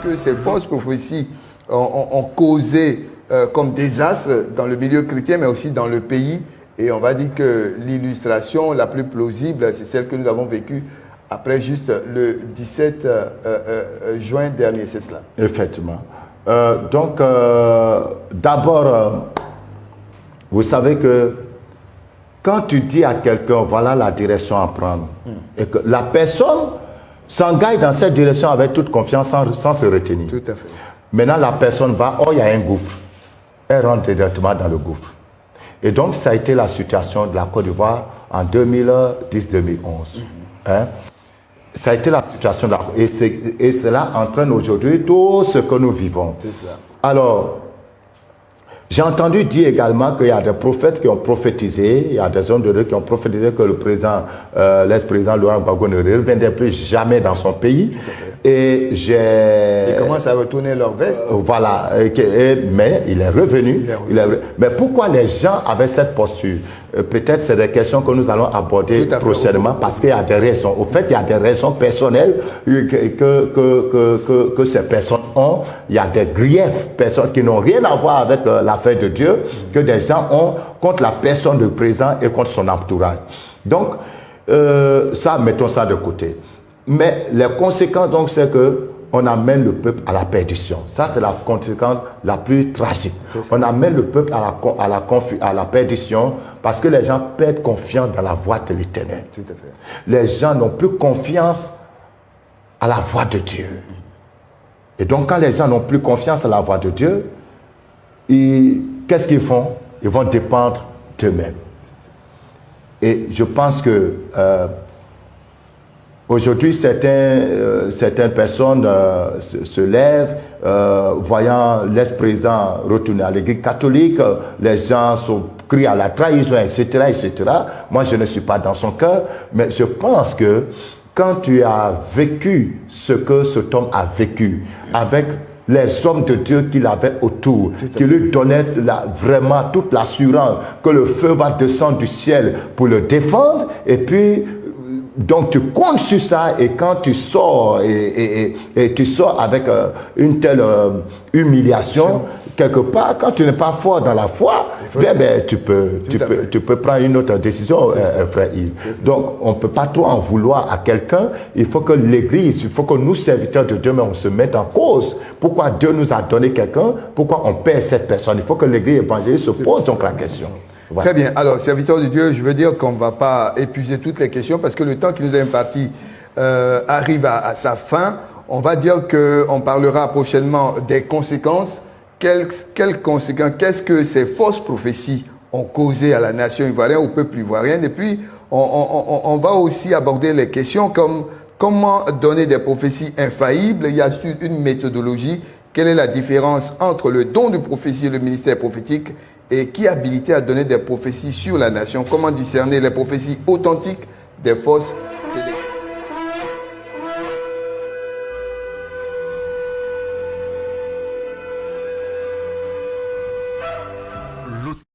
Qu'est-ce que ces fausses prophéties ont causé comme désastre dans le milieu chrétien, mais aussi dans le pays? Et on va dire que l'illustration la plus plausible, c'est celle que nous avons vécue après juste le 17 juin dernier, c'est cela? Effectivement. D'abord, vous savez que quand tu dis à quelqu'un, voilà la direction à prendre, et que la personne s'engage dans cette direction avec toute confiance sans se retenir. Tout à fait. Maintenant, la personne va, oh, il y a un gouffre. Elle rentre directement dans le gouffre. Et donc, ça a été la situation de la Côte d'Ivoire en 2010-2011. Hein? Ça a été la situation de la Côte d'Ivoire. Et cela entraîne aujourd'hui tout ce que nous vivons. C'est cela. Alors, j'ai entendu dire également qu'il y a des prophètes qui ont prophétisé, il y a des hommes de Dieu qui ont prophétisé que le président, l'ex-président Laurent Gbagbo ne reviendrait plus jamais dans son pays. Et ils commencent à retourner leur veste. Voilà, mais il est revenu. Mais pourquoi les gens avaient cette posture? Peut-être c'est des questions que nous allons aborder prochainement parce qu'il y a des raisons. Au fait, il y a des raisons personnelles que ces personnes ont. Il y a des griefs qui n'ont rien à voir avec l'affaire de Dieu que des gens ont contre la personne du président et contre son entourage. Donc, ça, mettons ça de côté. Mais les conséquences, donc, c'est que on amène le peuple à la perdition. Ça, c'est la conséquence la plus tragique. On amène le peuple à la perdition parce que les gens perdent confiance dans la voie de l'Éternel. Tout à fait. Les gens n'ont plus confiance à la voie de Dieu. Et donc, quand les gens n'ont plus confiance à la voie de Dieu, qu'est-ce qu'ils font? Ils vont dépendre d'eux-mêmes. Et je pense que aujourd'hui, certaines personnes se lèvent, voyant l'ex-président retourner à l'église catholique, les gens crient à la trahison, etc., etc. Moi, je ne suis pas dans son cœur, mais je pense que quand tu as vécu ce que cet homme a vécu, avec les hommes de Dieu qu'il avait autour, qui lui donnaient vraiment toute l'assurance que le feu va descendre du ciel pour le défendre, et puis donc tu comptes sur ça, et quand tu sors et tu sors avec une telle humiliation, quelque part, quand tu n'es pas fort dans la foi, tu peux prendre une autre décision, frère Yves. Donc on ne peut pas trop en vouloir à quelqu'un. Il faut que l'Église, il faut que nous, serviteurs de Dieu, mais on se mette en cause. Pourquoi Dieu nous a donné quelqu'un? Pourquoi on perd cette personne? Il faut que l'Église évangéliste se pose donc la question. Voilà. Très bien. Alors, serviteur de Dieu, je veux dire qu'on ne va pas épuiser toutes les questions parce que le temps qui nous est imparti arrive à sa fin. On va dire qu'on parlera prochainement des conséquences. Quelles conséquences? Qu'est-ce que ces fausses prophéties ont causé à la nation ivoirienne, au peuple ivoirien? Et puis, on va aussi aborder les questions comme comment donner des prophéties infaillibles. Il y a une méthodologie. Quelle est la différence entre le don de prophétie et le ministère prophétique? Et qui est habilité à donner des prophéties sur la nation? Comment discerner les prophéties authentiques des fausses